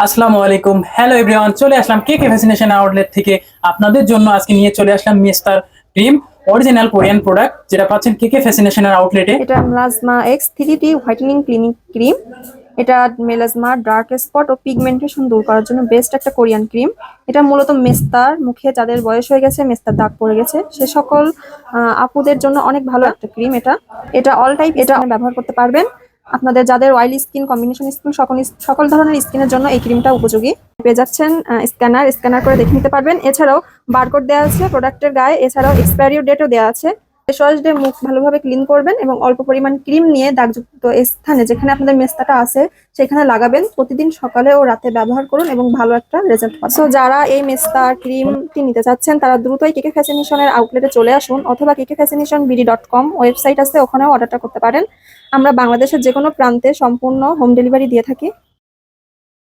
আসসালামু আলাইকুম, hello everyone. চলে আসলাম কে কে ফ্যাশনেশন আউটলেট থেকে আপনাদের জন্য। আজকে নিয়ে চলে আসলাম মেস্তার ক্রিম, অরিজিনাল কোরিয়ান প্রোডাক্ট, যেটা পাচ্ছেন কে কে ফ্যাশনেশনের আউটলেটে। এটা melasma x 3D whitening clinic cream. এটা মেলাজমা ডার্ক স্পট ও পিগমেন্টেশন দূর করার জন্য বেস্ট একটা কোরিয়ান ক্রিম। এটা মূলত মেস্তার মুখে যাদের বয়স হয়ে গেছে, মেস্তার দাগ পড়ে গেছে, সে সকল আপুদের জন্য অনেক ভালো একটা ক্রিম। এটা এটা অল টাইপ এটা ব্যবহার করতে পারবেন। আপনাদের যাদের অয়েলি স্কিন, কম্বিনেশন স্কিন, সকল সকল ধরনের স্কিনের জন্য এই ক্রিমটা উপযোগী। পেয়ে যাচ্ছেন স্ক্যানার করে দেখে নিতে পারবেন। এছাড়াও বারকোড দেওয়া আছে প্রোডাক্টের গায়ে, এছাড়াও এক্সপায়ারি ডেটও দেওয়া আছে। ফেস ওয়াশ দিয়ে মুখ ভালোভাবে ক্লিন করবেন এবং অল্প পরিমাণ ক্রিম নিয়ে দাগযুক্ত স্থানে যেখানে আপনাদের মেস্তাটা আছে সেখানে লাগাবেন। প্রতিদিন সকালে ও রাতে ব্যবহার করুন এবং ভালো একটা রেজাল্ট পাবেন। সো যারা এই মেস্তা ক্রিমটি নিতে চাচ্ছেন তারা দ্রুতই কেকে ফ্যাশনেশনের আউটলেটে চলে আসুন, অথবা kekfashion.bd.com ওয়েবসাইট আছে, ওখানেও অর্ডারটা করতে পারেন। আমরা বাংলাদেশের যে কোনো প্রান্তে সম্পূর্ণ হোম ডেলিভারি দিয়ে থাকি।